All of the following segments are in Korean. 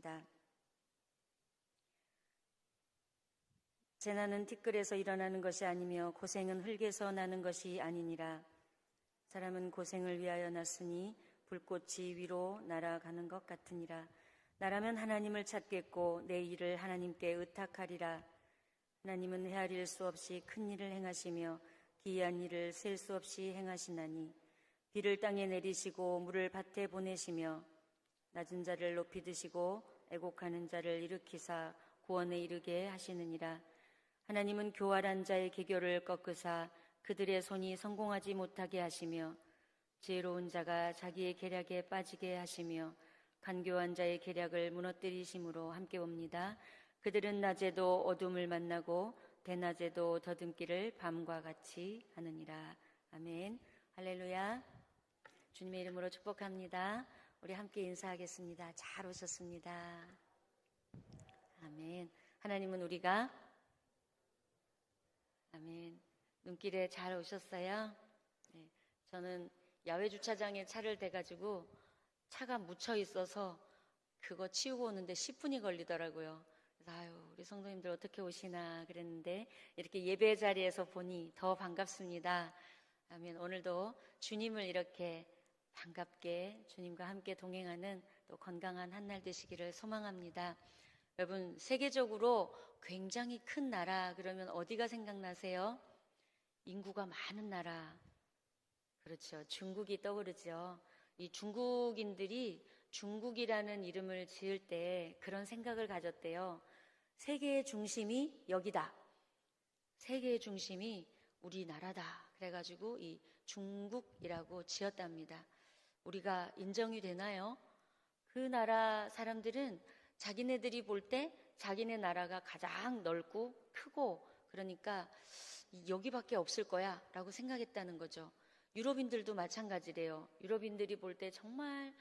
하겠습니다. 재난은 티끌에서 일어나는 것이 아니며 고생은 흙에서 나는 것이 아니니라. 사람은 고생을 위하여 났으니 불꽃이 위로 날아가는 것 같으니라. 나라면 하나님을 찾겠고 내 일을 하나님께 의탁하리라. 하나님은 헤아릴 수 없이 큰 일을 행하시며 기이한 일을 셀 수 없이 행하시나니 비를 땅에 내리시고 물을 밭에 보내시며 낮은 자를 높이 드시고 애곡하는 자를 일으키사 구원에 이르게 하시느니라. 하나님은 교활한 자의 계교를 꺾으사 그들의 손이 성공하지 못하게 하시며 지혜로운 자가 자기의 계략에 빠지게 하시며 간교한 자의 계략을 무너뜨리심으로 함께 옵니다. 그들은 낮에도 어둠을 만나고 대낮에도 더듬기를 밤과 같이 하느니라. 아멘. 할렐루야. 주님의 이름으로 축복합니다. 우리 함께 인사하겠습니다. 잘 오셨습니다. 아멘. 하나님은 우리가 아멘. 눈길에 잘 오셨어요? 네, 저는 야외 주차장에 차를 대가지고 차가 묻혀 있어서 그거 치우고 오는데 10분이 걸리더라고요. 그래서 우리 성도님들 어떻게 오시나 그랬는데 이렇게 예배 자리에서 보니 더 반갑습니다. 아멘. 오늘도 주님을 이렇게 반갑게 주님과 함께 동행하는 또 건강한 한날 되시기를 소망합니다. 여러분, 세계적으로 굉장히 큰 나라 그러면 어디가 생각나세요? 인구가 많은 나라. 그렇죠. 중국이 떠오르죠. 이 중국인들이 중국이라는 이름을 지을 때 그런 생각을 가졌대요. 세계의 중심이 여기다. 세계의 중심이 우리나라다. 그래가지고 이 중국이라고 지었답니다. 우리가 인정이 되나요? 그 나라 사람들은 자기네들이 볼 때 자기네 나라가 가장 넓고 크고 그러니까 여기밖에 없을 거야 라고 생각했다는 거죠. 유럽인들도 마찬가지래요. 유럽인들이 볼 때 정말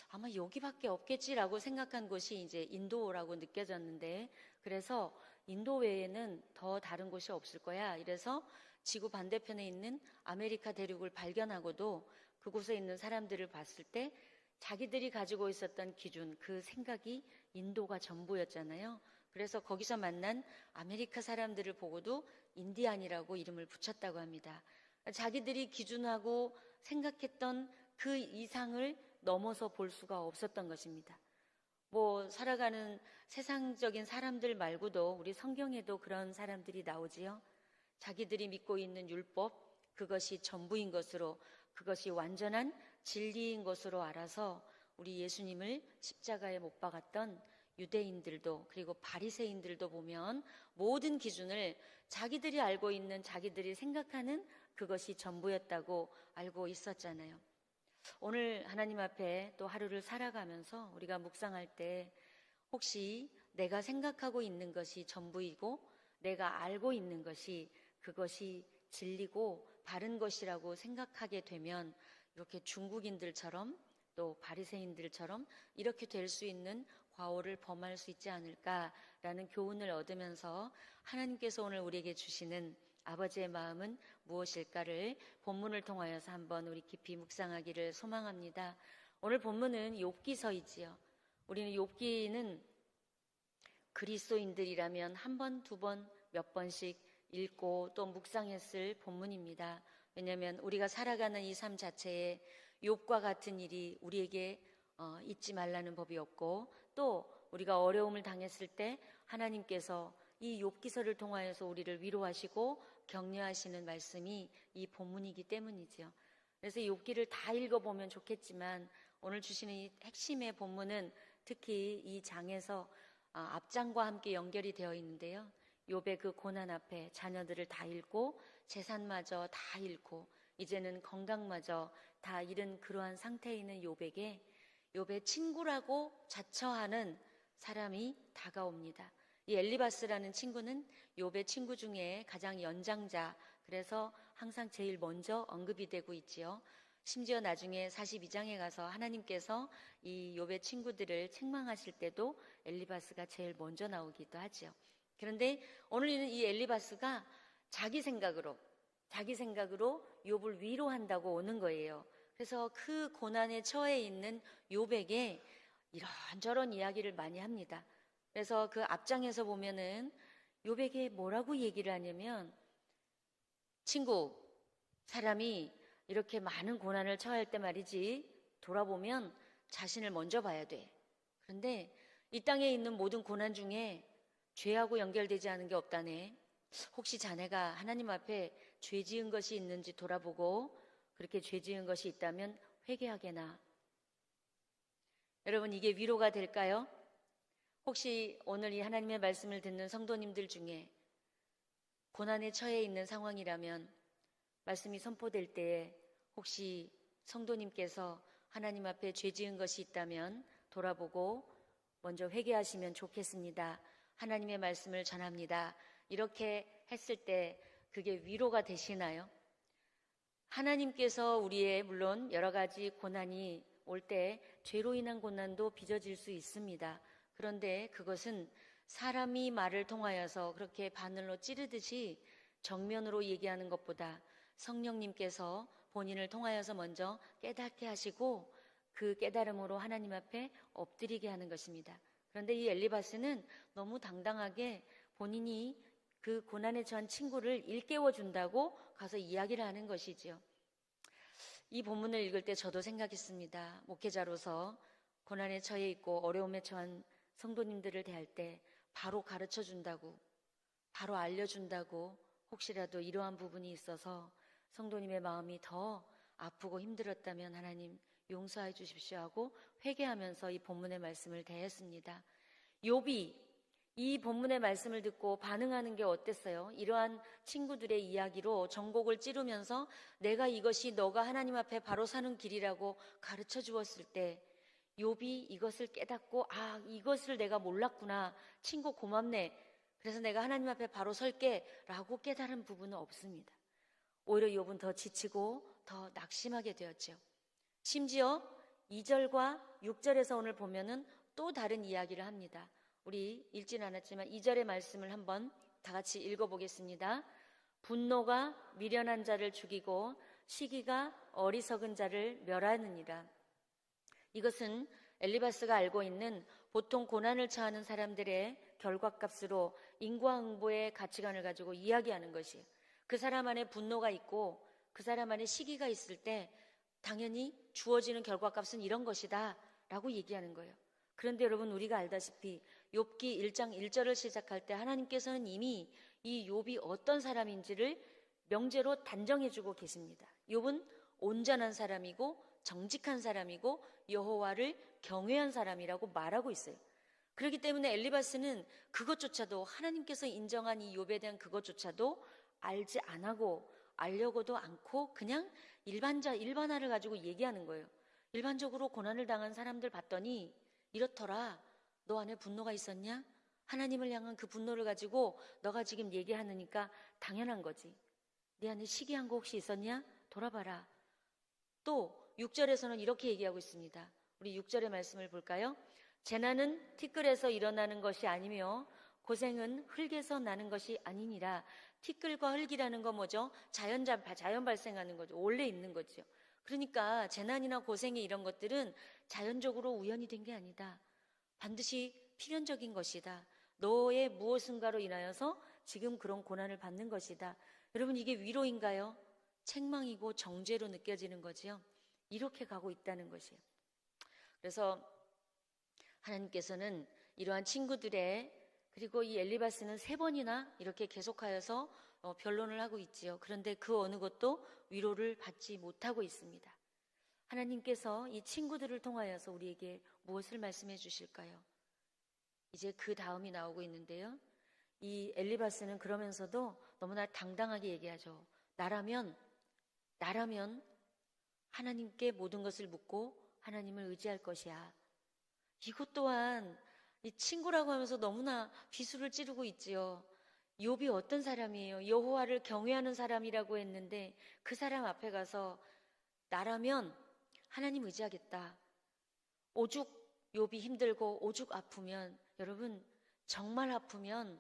아마 여기밖에 없겠지라고 생각한 곳이 이제 인도라고 느껴졌는데 그래서 인도 외에는 더 다른 곳이 없을 거야. 이래서 지구 반대편에 있는 아메리카 대륙을 발견하고도 그곳에 있는 사람들을 봤을 때 자기들이 가지고 있었던 기준, 그 생각이 인도가 전부였잖아요. 그래서 거기서 만난 아메리카 사람들을 보고도 인디안이라고 이름을 붙였다고 합니다. 자기들이 기준하고 생각했던 그 이상을 넘어서 볼 수가 없었던 것입니다. 살아가는 세상적인 사람들 말고도 우리 성경에도 그런 사람들이 나오지요. 자기들이 믿고 있는 율법, 그것이 전부인 것으로, 그것이 완전한 진리인 것으로 알아서 우리 예수님을 십자가에 못 박았던 유대인들도 그리고 바리새인들도 보면 모든 기준을 자기들이 알고 있는 자기들이 생각하는 그것이 전부였다고 알고 있었잖아요. 오늘 하나님 앞에 또 하루를 살아가면서 우리가 묵상할 때 혹시 내가 생각하고 있는 것이 전부이고 내가 알고 있는 것이 그것이 진리고 바른 것이라고 생각하게 되면 이렇게 중국인들처럼 또 바리새인들처럼 이렇게 될 수 있는 과오를 범할 수 있지 않을까라는 교훈을 얻으면서 하나님께서 오늘 우리에게 주시는 아버지의 마음은 무엇일까를 본문을 통하여서 한번 우리 깊이 묵상하기를 소망합니다. 오늘 본문은 욥기서이지요. 우리는 욥기는 그리스도인들이라면 한 번, 두 번, 몇 번씩 읽고 또 묵상했을 본문입니다. 왜냐하면 우리가 살아가는 이 삶 자체에 욥과 같은 일이 우리에게 잊지 말라는 법이 없고 또 우리가 어려움을 당했을 때 하나님께서 이 욥기서를 통하여서 우리를 위로하시고 격려하시는 말씀이 이 본문이기 때문이죠. 그래서 욥기를 다 읽어보면 좋겠지만 오늘 주시는 이 핵심의 본문은 특히 이 장에서 앞장과 함께 연결이 되어 있는데요. 욥의 그 고난 앞에 자녀들을 다 잃고 재산마저 다 잃고 이제는 건강마저 다 잃은 그러한 상태에 있는 욥에게 욥의 친구라고 자처하는 사람이 다가옵니다. 이 엘리바스라는 친구는 욥의 친구 중에 가장 연장자, 그래서 항상 제일 먼저 언급이 되고 있지요. 심지어 나중에 42장에 가서 하나님께서 이 욥의 친구들을 책망하실 때도 엘리바스가 제일 먼저 나오기도 하죠. 그런데 오늘은 이 엘리바스가 자기 생각으로 욥을 위로한다고 오는 거예요. 그래서 그 고난에 처해 있는 욥에게 이런저런 이야기를 많이 합니다. 그래서 그 앞장에서 보면은 욥에게 뭐라고 얘기를 하냐면, 친구, 사람이 이렇게 많은 고난을 처할 때 말이지, 돌아보면 자신을 먼저 봐야 돼. 그런데 이 땅에 있는 모든 고난 중에 죄하고 연결되지 않은 게 없다네. 혹시 자네가 하나님 앞에 죄 지은 것이 있는지 돌아보고 그렇게 죄 지은 것이 있다면 회개하게나. 여러분, 이게 위로가 될까요? 혹시 오늘 이 하나님의 말씀을 듣는 성도님들 중에 고난에 처해 있는 상황이라면 말씀이 선포될 때에 혹시 성도님께서 하나님 앞에 죄 지은 것이 있다면 돌아보고 먼저 회개하시면 좋겠습니다. 하나님의 말씀을 전합니다. 이렇게 했을 때 그게 위로가 되시나요? 하나님께서 우리의 물론 여러 가지 고난이 올 때 죄로 인한 고난도 빚어질 수 있습니다. 그런데 그것은 사람이 말을 통하여서 그렇게 바늘로 찌르듯이 정면으로 얘기하는 것보다 성령님께서 본인을 통하여서 먼저 깨닫게 하시고 그 깨달음으로 하나님 앞에 엎드리게 하는 것입니다. 그런데 이 엘리바스는 너무 당당하게 본인이 그 고난에 처한 친구를 일깨워 준다고 가서 이야기를 하는 것이지요. 이 본문을 읽을 때 저도 생각했습니다. 목회자로서 고난에 처해 있고 어려움에 처한 성도님들을 대할 때 바로 가르쳐 준다고, 바로 알려준다고 혹시라도 이러한 부분이 있어서 성도님의 마음이 더 아프고 힘들었다면 하나님 용서해 주십시오 하고 회개하면서 이 본문의 말씀을 대했습니다. 욥이 이 본문의 말씀을 듣고 반응하는 게 어땠어요? 이러한 친구들의 이야기로 전곡을 찌르면서 내가 이것이 너가 하나님 앞에 바로 사는 길이라고 가르쳐 주었을 때 욥이 이것을 깨닫고 이것을 내가 몰랐구나. 친구 고맙네. 그래서 내가 하나님 앞에 바로 설게 라고 깨달은 부분은 없습니다. 오히려 욥은 더 지치고 더 낙심하게 되었죠. 심지어 2절과 6절에서 오늘 보면은 또 다른 이야기를 합니다. 우리 읽지는 않았지만 2절의 말씀을 한번 다 같이 읽어보겠습니다. 분노가 미련한 자를 죽이고 시기가 어리석은 자를 멸하느니라. 이것은 엘리바스가 알고 있는 보통 고난을 처하는 사람들의 결과값으로 인과응보의 가치관을 가지고 이야기하는 것이에요. 그 사람 안에 분노가 있고 그 사람 안에 시기가 있을 때 당연히 주어지는 결과값은 이런 것이다 라고 얘기하는 거예요. 그런데 여러분, 우리가 알다시피 욥기 1장 1절을 시작할 때 하나님께서는 이미 이 욥이 어떤 사람인지를 명제로 단정해주고 계십니다. 욥은 온전한 사람이고 정직한 사람이고 여호와를 경외한 사람이라고 말하고 있어요. 그렇기 때문에 엘리바스는 그것조차도, 하나님께서 인정한 이 욥에 대한 그것조차도 알지 않고 알려고도 않고 그냥 일반화를 가지고 얘기하는 거예요. 일반적으로 고난을 당한 사람들 봤더니 이렇더라. 너 안에 분노가 있었냐? 하나님을 향한 그 분노를 가지고 너가 지금 얘기하니까 당연한 거지. 네 안에 시기한 거 혹시 있었냐? 돌아봐라. 또 6절에서는 이렇게 얘기하고 있습니다. 우리 6절의 말씀을 볼까요? 재난은 티끌에서 일어나는 것이 아니며 고생은 흙에서 나는 것이 아니니라. 티끌과 흙이라는 건 뭐죠? 자연 발생하는 거죠. 원래 있는 거죠. 그러니까 재난이나 고생이 이런 것들은 자연적으로 우연이 된 게 아니다. 반드시 필연적인 것이다. 너의 무엇인가로 인하여서 지금 그런 고난을 받는 것이다. 여러분, 이게 위로인가요? 책망이고 정죄로 느껴지는 거지요. 이렇게 가고 있다는 것이에요. 그래서 하나님께서는 이러한 친구들의, 그리고 이 엘리바스는 3번이나 이렇게 계속하여서 변론을 하고 있지요. 그런데 그 어느 것도 위로를 받지 못하고 있습니다. 하나님께서 이 친구들을 통하여서 우리에게 무엇을 말씀해 주실까요? 이제 그 다음이 나오고 있는데요. 이 엘리바스는 그러면서도 너무나 당당하게 얘기하죠. 나라면 하나님께 모든 것을 묻고 하나님을 의지할 것이야. 이것 또한 이 친구라고 하면서 너무나 비수를 찌르고 있지요. 욥이 어떤 사람이에요? 여호와를 경외하는 사람이라고 했는데 그 사람 앞에 가서 나라면 하나님 의지하겠다. 오죽 욥이 힘들고 오죽 아프면, 여러분 정말 아프면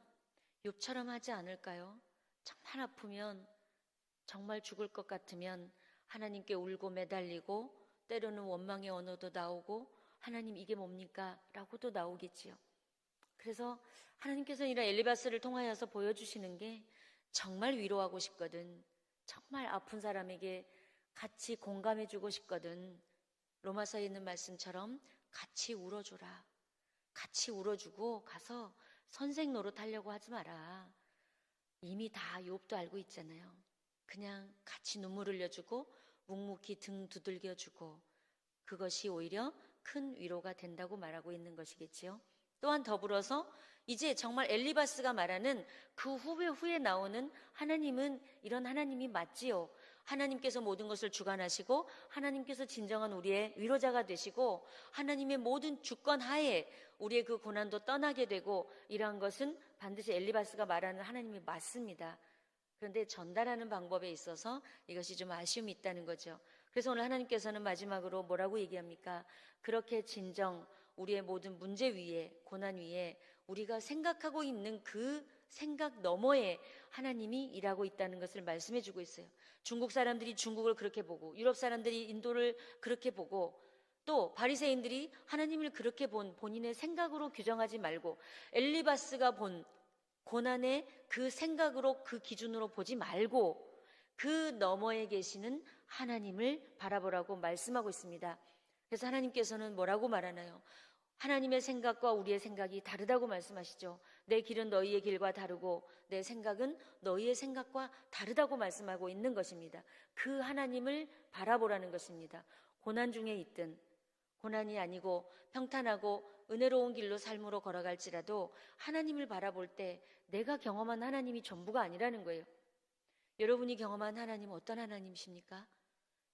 욥처럼 하지 않을까요? 정말 아프면, 정말 죽을 것 같으면 하나님께 울고 매달리고 때로는 원망의 언어도 나오고 하나님 이게 뭡니까? 라고도 나오겠지요. 그래서 하나님께서는 이런 엘리바스를 통하여서 보여주시는 게 정말 위로하고 싶거든, 정말 아픈 사람에게 같이 공감해주고 싶거든, 로마서에 있는 말씀처럼 같이 울어줘라. 같이 울어주고 가서 선생 노릇하려고 하지 마라. 이미 다 욥도 알고 있잖아요. 그냥 같이 눈물 흘려주고 묵묵히 등 두들겨주고 그것이 오히려 큰 위로가 된다고 말하고 있는 것이겠지요. 또한 더불어서 이제 정말 엘리바스가 말하는 그 후에 나오는 하나님은 이런 하나님이 맞지요. 하나님께서 모든 것을 주관하시고 하나님께서 진정한 우리의 위로자가 되시고 하나님의 모든 주권 하에 우리의 그 고난도 떠나게 되고, 이러한 것은 반드시 엘리바스가 말하는 하나님이 맞습니다. 그런데 전달하는 방법에 있어서 이것이 좀 아쉬움이 있다는 거죠. 그래서 오늘 하나님께서는 마지막으로 뭐라고 얘기합니까? 그렇게 진정 우리의 모든 문제 위에, 고난 위에 우리가 생각하고 있는 그 생각 너머에 하나님이 일하고 있다는 것을 말씀해 주고 있어요. 중국 사람들이 중국을 그렇게 보고, 유럽 사람들이 인도를 그렇게 보고, 또 바리새인들이 하나님을 그렇게 본 본인의 생각으로 규정하지 말고 엘리바스가 본 고난의 그 생각으로, 그 기준으로 보지 말고 그 너머에 계시는 하나님을 바라보라고 말씀하고 있습니다. 그래서 하나님께서는 뭐라고 말하나요? 하나님의 생각과 우리의 생각이 다르다고 말씀하시죠. 내 길은 너희의 길과 다르고 내 생각은 너희의 생각과 다르다고 말씀하고 있는 것입니다. 그 하나님을 바라보라는 것입니다. 고난 중에 있든 고난이 아니고 평탄하고 은혜로운 길로 삶으로 걸어갈지라도 하나님을 바라볼 때 내가 경험한 하나님이 전부가 아니라는 거예요. 여러분이 경험한 하나님은 어떤 하나님이십니까?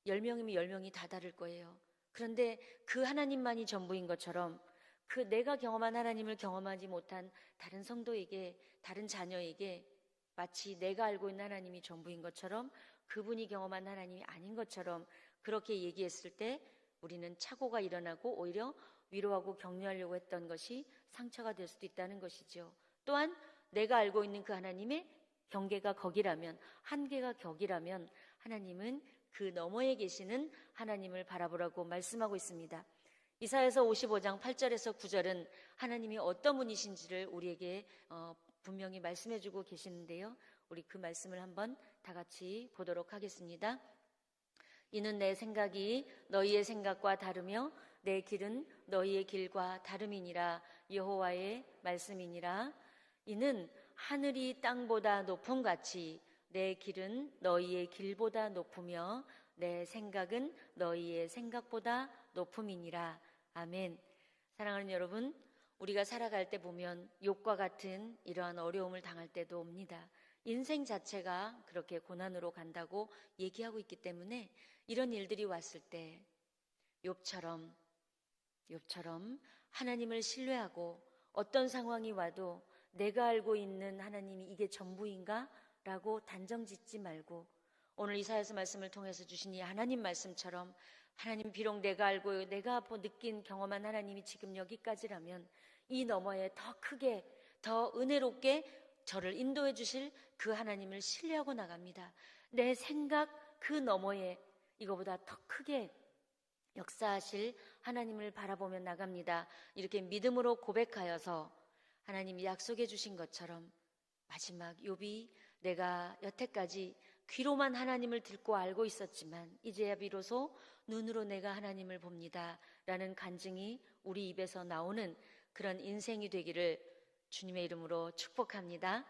10명이면 10명이 다 다를 거예요. 그런데 그 하나님만이 전부인 것처럼 그 내가 경험한 하나님을 경험하지 못한 다른 성도에게, 다른 자녀에게 마치 내가 알고 있는 하나님이 전부인 것처럼, 그분이 경험한 하나님이 아닌 것처럼 그렇게 얘기했을 때 우리는 착오가 일어나고 오히려 위로하고 격려하려고 했던 것이 상처가 될 수도 있다는 것이죠. 또한 내가 알고 있는 그 하나님의 경계가 거기라면, 한계가 격이라면 하나님은 그 너머에 계시는 하나님을 바라보라고 말씀하고 있습니다. 이사야서 55장 8절에서 9절은 하나님이 어떤 분이신지를 우리에게 분명히 말씀해주고 계시는데요. 우리 그 말씀을 한번 다 같이 보도록 하겠습니다. 이는 내 생각이 너희의 생각과 다르며 내 길은 너희의 길과 다름이니라. 여호와의 말씀이니라. 이는 하늘이 땅보다 높음 같이 내 길은 너희의 길보다 높으며 내 생각은 너희의 생각보다 높음이니라. 아멘. 사랑하는 여러분, 우리가 살아갈 때 보면 욥과 같은 이러한 어려움을 당할 때도 옵니다. 인생 자체가 그렇게 고난으로 간다고 얘기하고 있기 때문에 이런 일들이 왔을 때 욥처럼 하나님을 신뢰하고 어떤 상황이 와도 내가 알고 있는 하나님이 이게 전부인가? 라고 단정짓지 말고 오늘 이사야서 말씀을 통해서 주신 이 하나님 말씀처럼, 하나님 비록 내가 알고 내가 느낀 경험한 하나님이 지금 여기까지라면 이 너머에 더 크게, 더 은혜롭게 저를 인도해 주실 그 하나님을 신뢰하고 나갑니다. 내 생각 그 너머에 이거보다 더 크게 역사하실 하나님을 바라보며 나갑니다. 이렇게 믿음으로 고백하여서 하나님이 약속해 주신 것처럼 마지막 욥이 내가 여태까지 귀로만 하나님을 듣고 알고 있었지만 이제야 비로소 눈으로 내가 하나님을 봅니다 라는 간증이 우리 입에서 나오는 그런 인생이 되기를 주님의 이름으로 축복합니다.